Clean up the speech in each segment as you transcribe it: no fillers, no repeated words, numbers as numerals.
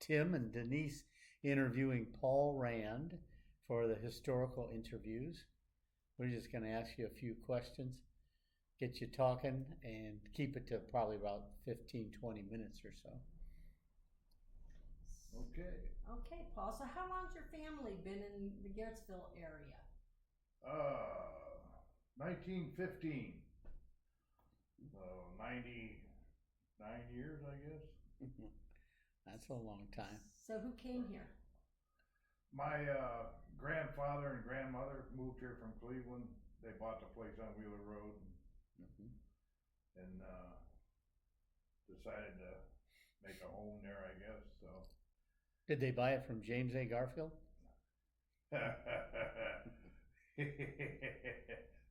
Tim and Denise interviewing Paul Rand for the historical interviews. We're just going to ask you a few questions, get you talking, and keep it to probably about 15-20 minutes or so. Okay. Okay, Paul. So how long's your family been in the Garrettsville area? 1915. So 99 years, I guess. That's a long time. So who came here? My grandfather and grandmother moved here from Cleveland. They bought the place on Wheeler Road and decided to make a home there, I guess. So. Did they buy it from James A. Garfield?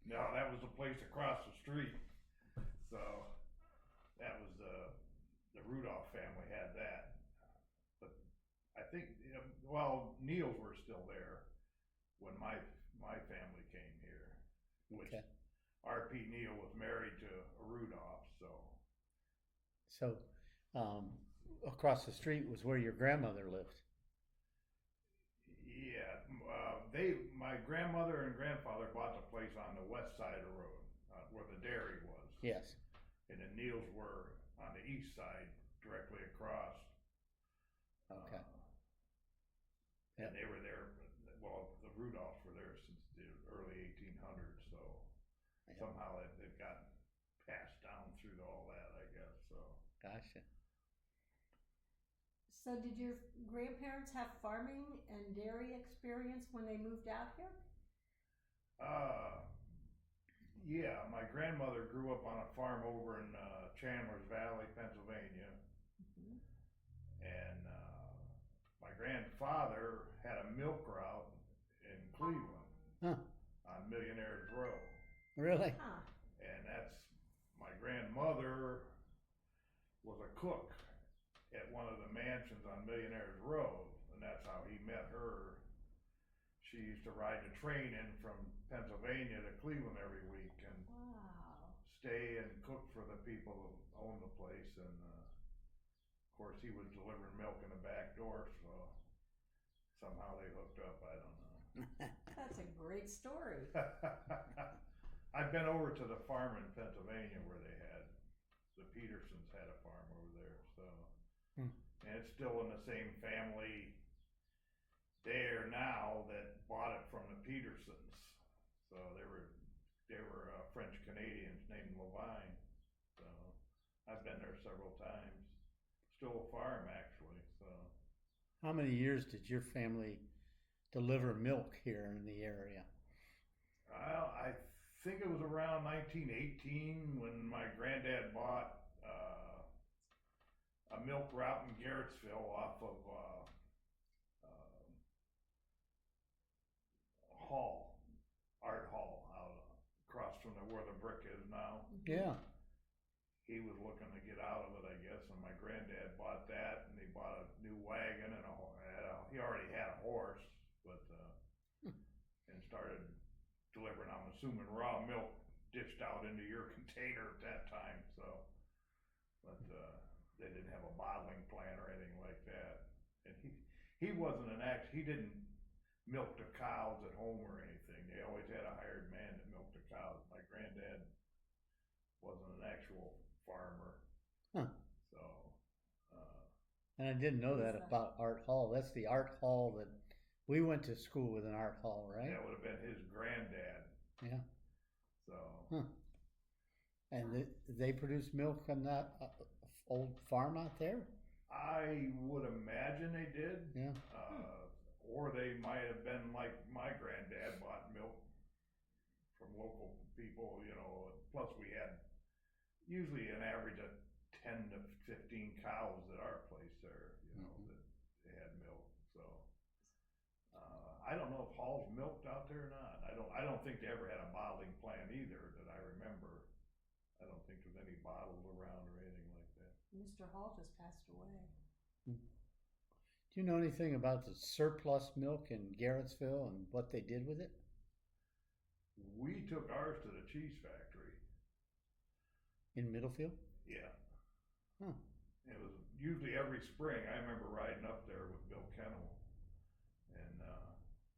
No, that was the place across the street. So that was the Rudolph family had that. But I think, Neils were still there when my family came here, which R.P. Neal was married to a Rudolph. So across the street was where your grandmother lived. Yeah, my grandmother and grandfather bought the place on the west side of the road, where the dairy was. Yes. And the Neals were on the east side, directly across. Okay. And they were there, well, the Rudolphs were there since the early 1800s, so somehow they've gotten passed down through all that, I guess, so. Gotcha. So did your grandparents have farming and dairy experience when they moved out here? Yeah, my grandmother grew up on a farm over in Chandler's Valley, Pennsylvania. And my grandfather had a milk route in Cleveland on Millionaire's Row. Really? Huh. And my grandmother was a cook at one of the mansions on Millionaire's Road, and that's how he met her. She used to ride the train in from Pennsylvania to Cleveland every week and stay and cook for the people who owned the place. And of course, he was delivering milk in the back door, so somehow they hooked up. I don't know. That's a great story. I've been over to the farm in Pennsylvania where the Petersons had a farm over there, so. And it's still in the same family there now that bought it from the Petersons. So they were French Canadians named Levine. So I've been there several times. Still a farm actually. So. How many years did your family deliver milk here in the area? Well, I think it was around 1918 when my granddad bought a milk route in Garrettsville off of Art Hall, out across from where the brick is now. Yeah. He was looking to get out of it, I guess, and my granddad bought that, and he bought a new wagon and he already had a horse, but and started delivering, I'm assuming, raw milk dished out into your container at that time. So, but they didn't have a bottling plant or anything like that, and he wasn't he didn't milk the cows at home or anything. They always had a hired man that milked the cows. My granddad wasn't an actual farmer. So. And I didn't know that about Art Hall. That's the Art Hall that we went to school with, an Art Hall, right? That would have been his granddad. Yeah. So. And they produce milk on that old farm out there? I would imagine they did. Yeah. Or they might have been like my granddad, bought milk from local people, plus we had usually an average of 10 to 15 cows at our place there, that they had milk. So I don't know if Hall's milked out there or not. I don't think they ever had a bottling plant either that I remember. I don't think there's any bottles around or anything like that. Mr. Hall just passed away. Do you know anything about the surplus milk in Garrettsville and what they did with it? We took ours to the cheese factory. In Middlefield? Yeah. Huh. It was usually every spring. I remember riding up there with Bill Kennel, and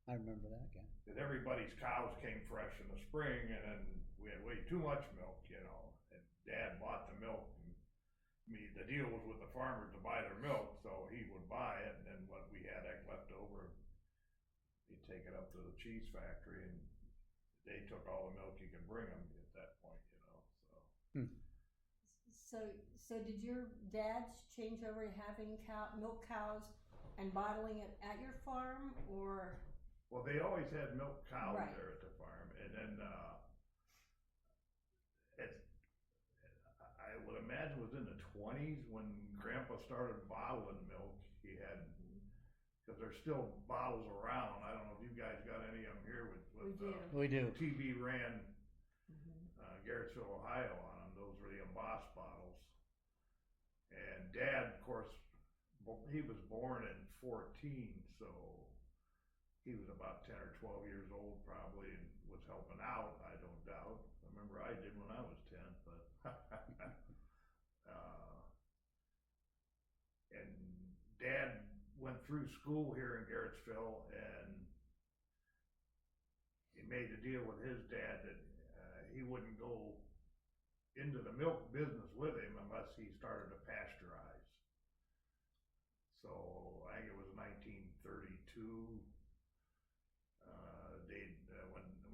I remember that guy. that everybody's cows came fresh in the spring, and then we had way too much milk, you know. And Dad bought the milk, and the deal was with the farmers to buy their milk, so he would buy it, and then what we had left over, he'd take it up to the cheese factory, and they took all the milk you could bring them at that point, you know. So did your dads change over to having milk cows and bottling it at your farm, or? Well, they always had milk cows Right. there at the farm, and then I would imagine it was in the 20s when Grandpa started bottling milk. He had, because there's still bottles around. I don't know if you guys got any of them here with We do. We do. TV ran Garrettsville, Ohio on them. Those were the embossed bottles. And Dad, of course, he was born in 14, so he was about 10 or 12 years old probably, and was helping out, I don't doubt. I remember I did when I was 10, but and Dad went through school here in Garrettsville, and he made a deal with his dad that he wouldn't go into the milk business with him unless he started to pasteurize. So I think it was 1932.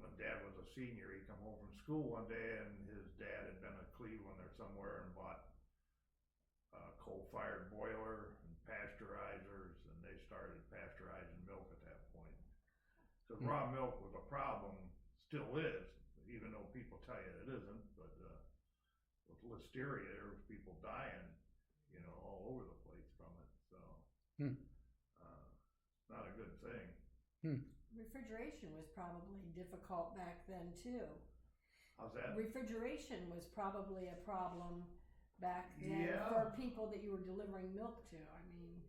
When Dad was a senior, he come home from school one day, and his dad had been at Cleveland or somewhere and bought a coal-fired boiler and pasteurizers, and they started pasteurizing milk at that point. So raw milk was a problem, still is, even though people tell you it isn't. But with listeria, there was people dying, you know, all over the place from it. So not a good thing. Refrigeration was probably difficult back then too. How's that? Refrigeration was probably a problem back then for people that you were delivering milk to. I mean,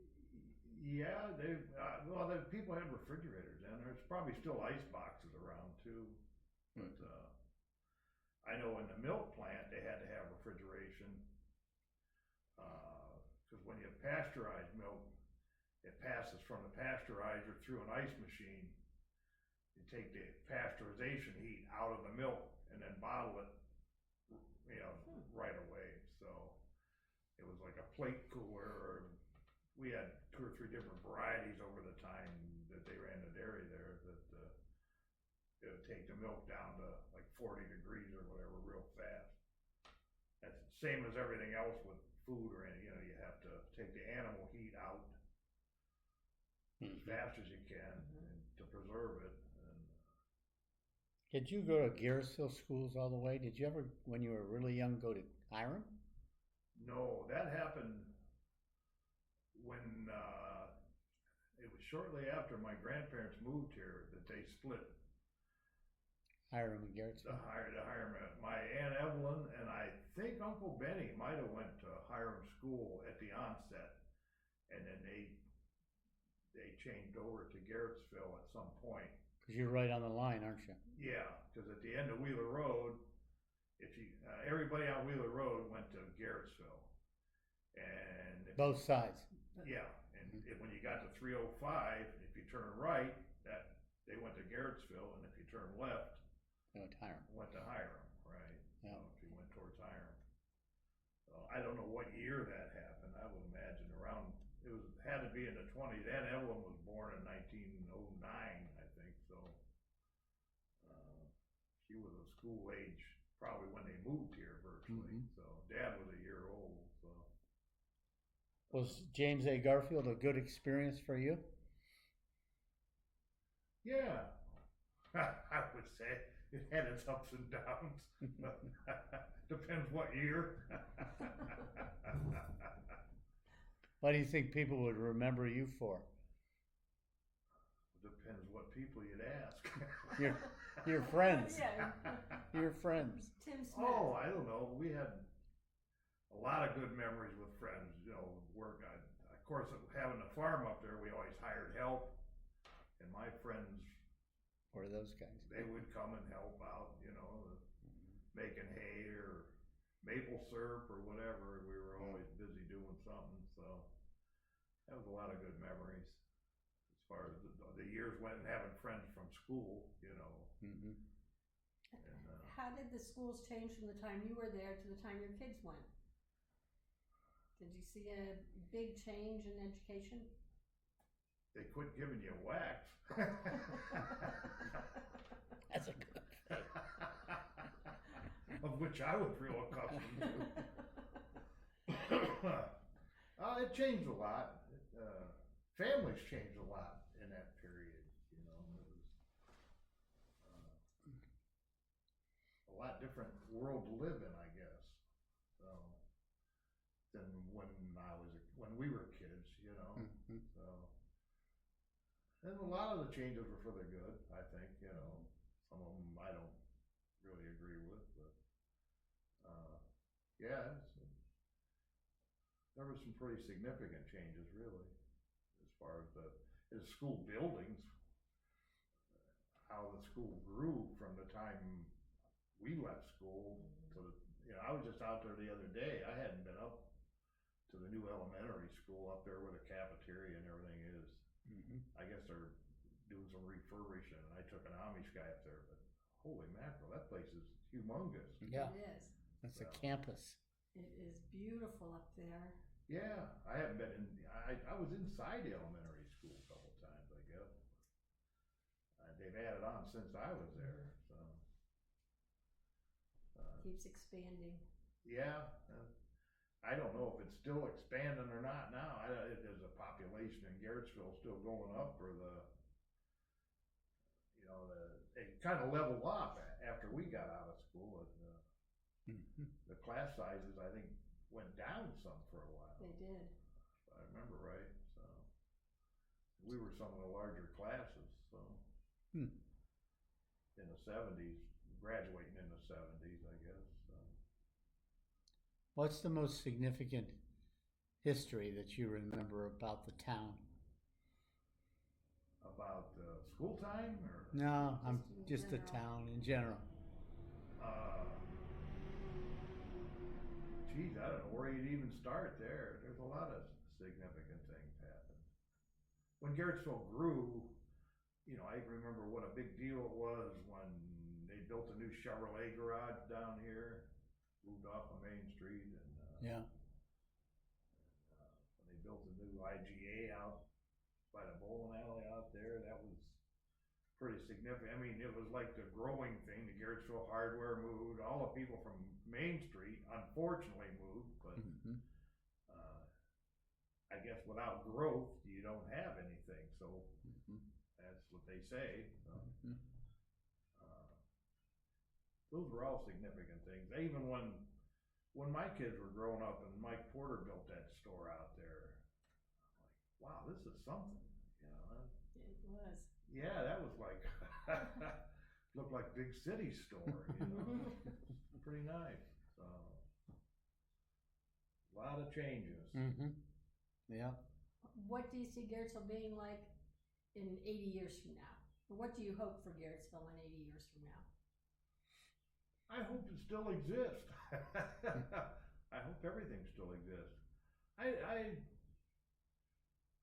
yeah, the people had refrigerators then. There's probably still ice boxes around too, but I know in the milk plant they had to have refrigeration because when you pasteurize milk, it passes from the pasteurizer through an ice machine. You take the pasteurization heat out of the milk and then bottle it, you know, right away. So it was like a plate cooler, or we had 2 or 3 different varieties over the time that they ran the dairy there that it would take the milk down to like 40 degrees or whatever real fast. That's the same as everything else with food or anything, you know, you have to take the animal heat out as fast as you can and to preserve it. Did you go to Garrettsville schools all the way? Did you ever, when you were really young, go to Hiram? No, that happened when it was shortly after my grandparents moved here that they split. Hiram and Garrettsville. The Hiram. My Aunt Evelyn and I think Uncle Benny might have went to Hiram School at the onset, and then they changed over to Garrettsville at some point. Because you're right on the line, aren't you? Yeah, because at the end of Wheeler Road, everybody on Wheeler Road went to Garrettsville, and Both sides. Yeah, and when you got to 305, if you turn right, they went to Garrettsville, and if you turn left, No, to Hiram. went to Hiram, right? Yeah. So if you went towards Hiram, so I don't know what year that happened. I would imagine had to be in the 20s. Aunt Evelyn was born in 1909, I think. So she was a school age probably when they moved here virtually. So Dad was a year old. So was James A. Garfield a good experience for you? Yeah, I would say it had its ups and downs. Depends what year. What do you think people would remember you for? Depends what people you'd ask. Your friends. Yeah. Your friends. Tim Smith. Oh, I don't know. We had a lot of good memories with friends. You know, work. Of course, having a farm up there, we always hired help, and my friends. Or those guys. They would come and help out. You know, making hay or maple syrup or whatever, and we were always busy doing something, so that was a lot of good memories. As far as the years went and having friends from school, you know. Mm-hmm. And, How did the schools change from the time you were there to the time your kids went? Did you see a big change in education? they quit giving you wax. That's a good thing. Of which I was real accustomed to. It changed a lot. Families changed a lot in that period. You know, it was a lot different world to live in, I guess. So than when we were kids. You know, Mm-hmm. so. And a lot of the changes were for the good, I think, you know. Some of them I don't really agree with, but, yeah, there were some pretty significant changes, really, as far as the school buildings, how the school grew from the time we left school to I was just out there the other day. I hadn't been up to the new elementary school up there where the cafeteria and everything is. Mm-hmm. I guess they're doing some refurbishing, and I took an Amish guy up there, but holy mackerel, that place is humongous. Yeah, It is. that's So. a campus. It is beautiful up there. Yeah, I haven't been in, I was inside the elementary school a couple times, I guess. They've added on since I was there, so. Keeps expanding. Yeah, I don't know if it's still expanding or not now. Is the population in Garrettsville still going up, or it kind of leveled off after we got out of school. Mm-hmm. The class sizes, I think, went down some for a while. They did. If I remember right. So we were some of the larger classes. So in the 70s, graduating in the 70s, I guess. So. What's the most significant history that you remember about the town? About school time, or? No, I'm Just in just the general. town in general. Geez, I don't know where you'd even start there. There's a lot of significant things happened. When Garrettsville grew, I remember what a big deal it was when they built a new Chevrolet garage down here, moved off of Main Street, and Yeah. when they built a new IGA out by the bowling alley out there, that was pretty significant. I mean, it was like the growing thing. The Garrettsville Hardware moved. All the people from Main Street, unfortunately, moved, but Mm-hmm. I guess without growth, you don't have anything. So Mm-hmm. that's what they say. So, Mm-hmm. those were all significant things. Even when my kids were growing up and Mike Porter built that store out there, I'm like, wow, this is something. It was. Yeah, that was like looked like big city store. Pretty nice. So a lot of changes. Mm-hmm. Yeah. What do you see Garrettsville being like in 80 years from now? Or what do you hope for Garrettsville in 80 years from now? I hope it still exists. I hope everything still exists.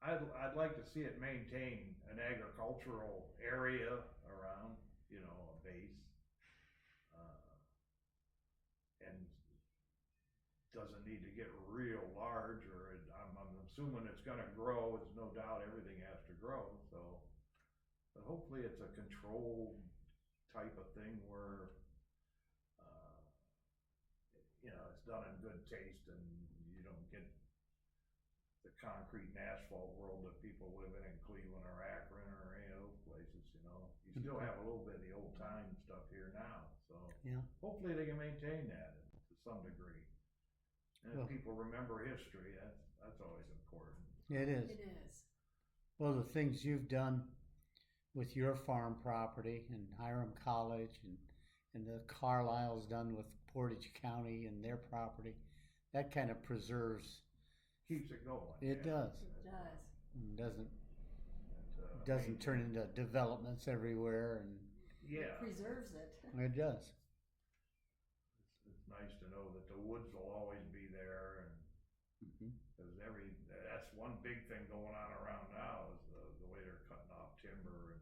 I'd like to see it maintain an agricultural area around, a base, and doesn't need to get real large, or I'm assuming it's going to grow. It's no doubt everything has to grow. So, but hopefully it's a controlled type of thing where it's done in good taste, and you don't get the concrete and asphalt world that people live in Cleveland or Akron or any of those places. You still have a little bit of the old time stuff here now. So Yeah. hopefully they can maintain that to some degree. And Well, if people remember history, that's always important. it is. It is. Well, the things you've done with your farm property and Hiram College and the Carlisle's done with Portage County and their property, that kind of preserves. Keeps it going. It does. It does. And doesn't Amazing. turn into developments everywhere, and Yeah, It preserves it. it does. it's nice nice to know that the woods will always be there, and Mhm. because that's one big thing going on around now is the way they're cutting off timber, and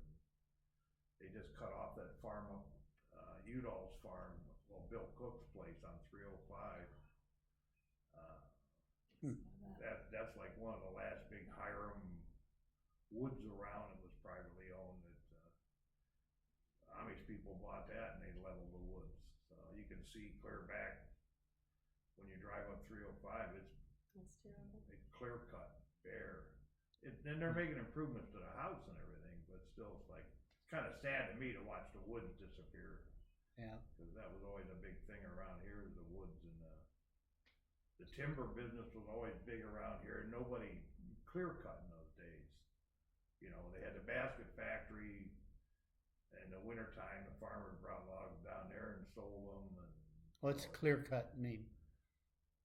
they just cut off that farm up, Udall's farm, well, Bill Cook's place on 305. Uh, Hmm. that's like one of the last big Hiram woods around. It was privately owned. Amish people bought that and they leveled the woods. So you can see clear back when you drive up 305. That's terrible. It's clear cut, bare. And they're making improvements to the house and everything, but still, it's like it's kind of sad to me to watch the woods disappear. Yeah. Because that was always a big thing around here, is the woods, and the timber business was always big around here. And nobody clear cut in those days. You know, they had the basket factory. In the wintertime, the farmers brought logs down there and sold them. And What's clear cut mean?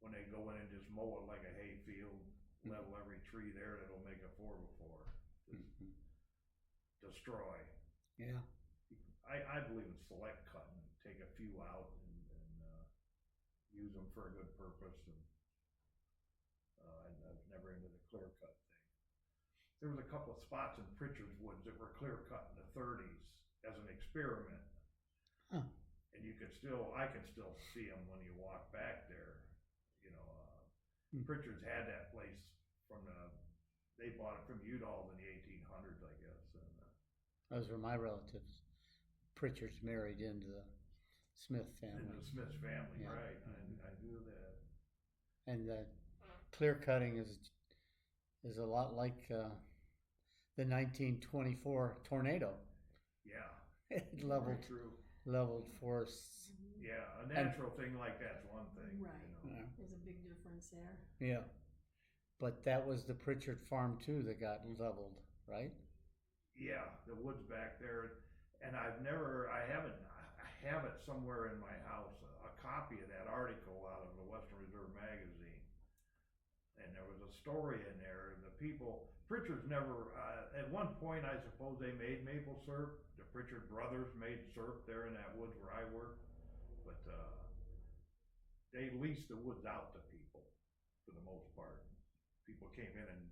when they go in and just mow it like a hay field, level every tree there that'll make a 4x4. Just destroy. Yeah. I believe in select cutting, take a few out and use them for a good purpose. And I was never into the clear cut thing. There was a couple of spots in Pritchard's Woods that were clear cut in the 30s as an experiment. Huh. And I can still see them when you walk back there. You know, Pritchard's had that place they bought it from Udall in the 1800s, I guess. And Those were my relatives. Pritchard's married into the Smith family. into the Smith family, Yeah. right? I knew that. And the clear cutting is a lot like the 1924 tornado. Yeah. It Very true. leveled forests. Yeah, a natural thing like that's one thing. Right. You know? Yeah. There's a big difference there. Yeah. But that was the Pritchard farm too that got leveled, right? Yeah, the woods back there, and I have it somewhere in my house, a copy of that article out of the Western Reserve magazine. And there was a story in there. Pritchard's never, at one point I suppose they made maple syrup. The Pritchard brothers made syrup there in that woods where I worked. But they leased the woods out to people for the most part. People came in and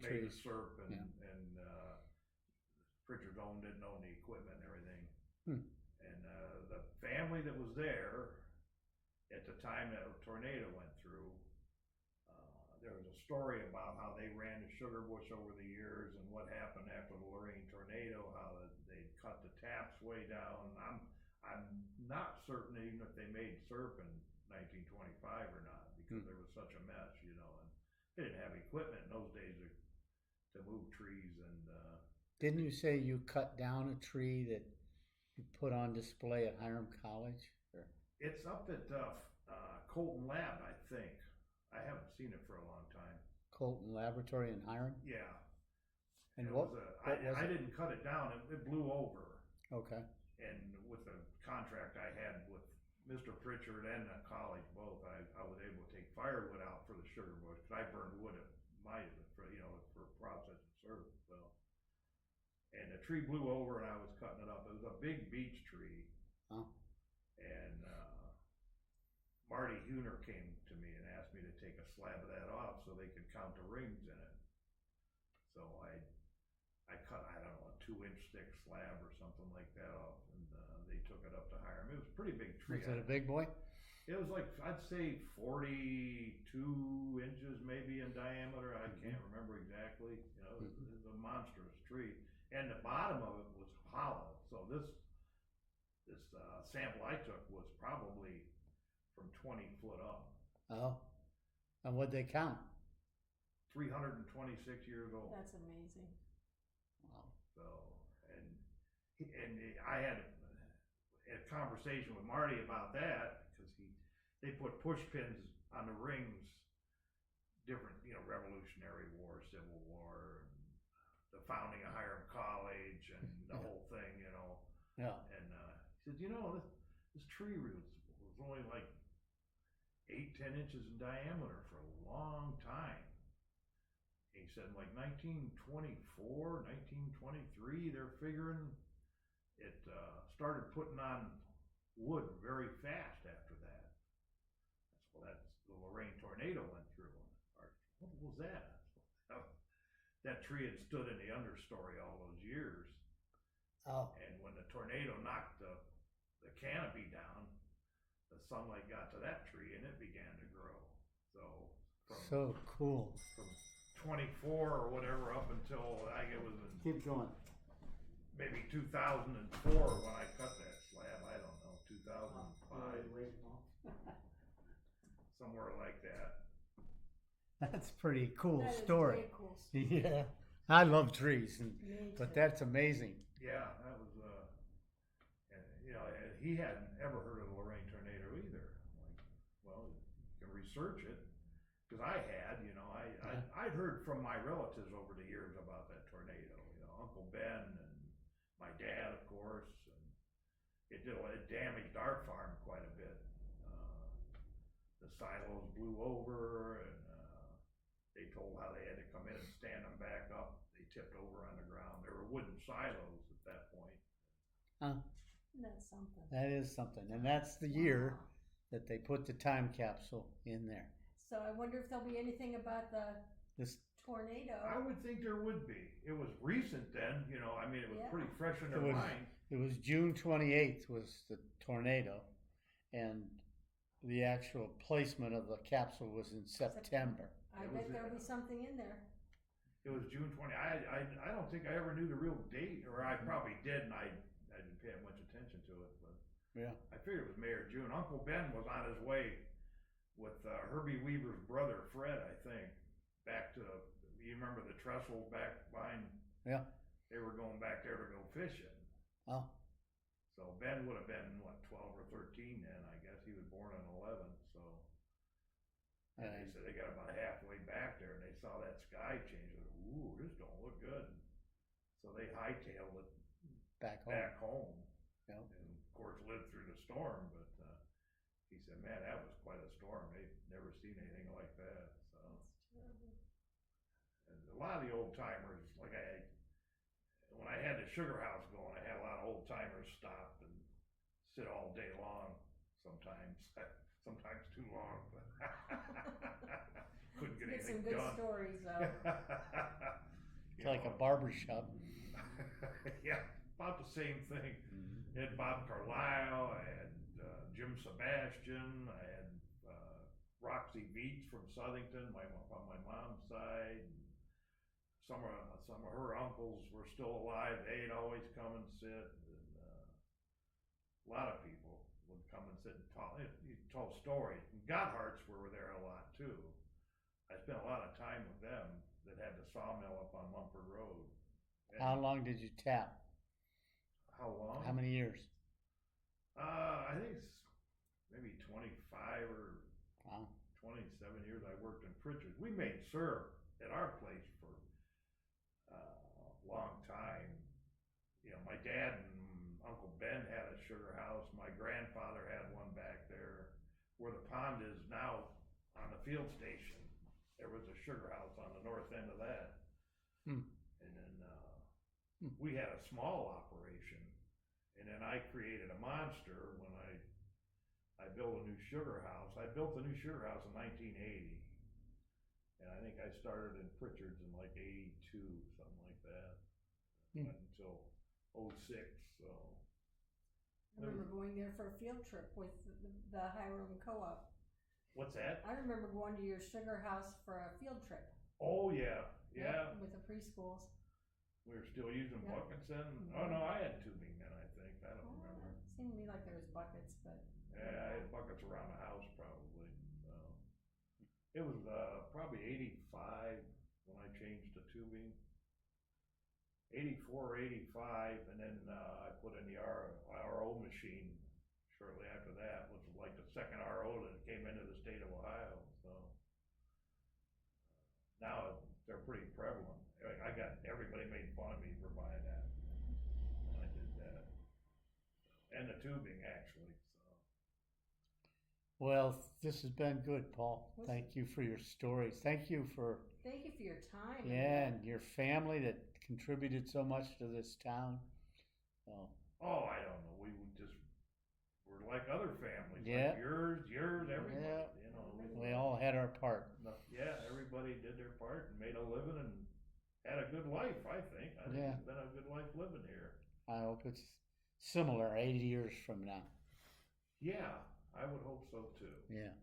made the syrup, and Pritchard didn't own the equipment and everything. And the family that was there at the time that tornado went through, there was a story about how they ran the sugar bush over the years and what happened after the Lorraine tornado, how they cut the taps way down. I'm not certain even if they made syrup in 1925 or not, because there was such a mess, you know, and they didn't have equipment in those days to move trees. And Didn't you say you cut down a tree that you put on display at Hiram College? Or? It's up at Colton Lab, I think. I haven't seen it for a long time. Colton Laboratory in Hiram? Yeah. And it what was was I it? didn't cut it down. It blew over. Okay. And with the contract I had with Mr. Pritchard and the college both, I was able to take firewood out for the sugar bush, because I burned wood at for processing syrup. So, and the tree blew over and I was cutting it up. It was a big beech tree. Oh. And Marty Huner came to me and asked me to take a slab of that off so they could count the rings in it. So I cut, I don't know, a 2-inch thick slab or something like that off, and they took it up to Hiram. It was a pretty big tree. Was it a big boy? It was like, I'd say 42 inches maybe in diameter. I can't remember exactly. You know, it was a monstrous tree. And the bottom of it was hollow. So this sample I took was probably from 20 foot up. Oh. And what'd they count? 326 years old. That's amazing. Wow. So, and I had a conversation with Marty about that, because they put push pins on the rings, different, Revolutionary War, Civil War, and the founding of Hiram College, and the whole thing, Yeah. And he said, this tree root was only like 8-10 inches in diameter for a long time. He said like 1924, 1923, they're figuring it started putting on wood very fast after that. Well, that's the Lorraine tornado went through. What was that? That tree had stood in the understory all those years. Oh, And when the tornado knocked the canopy down, the sunlight got to that tree and it began to grow. So so cool. from 24 or whatever up until I think it was Keep going. maybe 2004 when I cut that slab. I don't know, 2005, somewhere like that. That's pretty cool That is story. very cool story. Yeah, I love trees, Me but too. that's amazing. Yeah, that was and, and he hadn't ever heard of the Lorraine tornado either. Like, well, you can research it because I had, I'd heard from my relatives over the years about that tornado. Uncle Ben and my dad, of course, and it damaged our farm quite a bit. The silos blew over, and they told how they had to come in and stand them back up. They tipped over on the ground. There were wooden silos at that point. Huh? That's something. That is something, and that's the year Wow. that they put the time capsule in there. So I wonder if there'll be anything about the This tornado. I would think there would be. It was recent then, it was Yeah. pretty fresh in It their was- mind. It was June 28th was the tornado, and the actual placement of the capsule was in September. I It bet was, there'll be something in there. It was June 20. I don't think I ever knew the real date, or I probably did, and I didn't pay much attention to it. But Yeah. I figured it was May or June. Uncle Ben was on his way with Herbie Weaver's brother Fred, I think, back to. You remember the trestle back behind? Yeah. They were going back there to go fishing. Oh, So Ben would have been, 12 or 13 then, I guess. He was born in 11, so. And they said they got about halfway back there and they saw that sky change. They said, ooh, this don't look good. So they hightailed it back home. home. Yep. And of course lived through the storm, but he said, man, that was quite a storm. They'd never seen anything like that. So. That's terrible. And a lot of the old timers, when I had the sugar house going, I had a lot of old timers stop and sit all day long. Sometimes too long, but couldn't get Get some anything good done. stories though. It's like a barber shop. Yeah, about the same thing. Mm-hmm. I had Bob Carlisle, I had Jim Sebastian, I had Roxy Beats from Southington, on my mom's side. Some of her uncles were still alive. They'd always come and sit. And, a lot of people would come and sit and tell stories. And Gottharts were there a lot too. I spent a lot of time with them that had the sawmill up on Mumford Road. And How long did you tap? How long? How many years? I think it's maybe 25 or Wow. 27 years I worked in Pritchard's. We made syrup at our place for a long time. My dad and Uncle Ben had a sugar house. My grandfather had one back there where the pond is now on the field station. There was a sugar house on the north end of that. Hmm. And then we had a small operation. And then I created a monster when I built a new sugar house. I built the new sugar house in 1980. And I think I started in Pritchard's in 82, something like that. Hmm. Went until 06, so. I remember going there for a field trip with the Hiram Co-op. What's that? I remember going to your sugar house for a field trip. Oh, yeah, yeah. Yep, with the preschools. We were still using Yep. buckets then? Mhm. Oh, no, I had tubing then, I think. I don't remember. It seemed to me like there was buckets, but. Yeah, I had buckets around the house probably. So. It was probably 85 when I changed to tubing. 84, 85, and then I put in the RO machine shortly after that, which was like the second RO that came into the state of Ohio. So now they're pretty prevalent. I got everybody made fun of me for buying that when I did that, and the tubing actually. So Well, this has been good, Paul. Thank you for your stories. Thank you for your time. and your family that contributed so much to this town. So I don't know. We would just were like other families, Yeah. like yours, everybody, Yeah. you know. We all had our part. Yeah, everybody did their part and made a living and had a good life, I think. I think Yeah. it's been a good life living here. I hope it's similar 80 years from now. Yeah, I would hope so too. Yeah.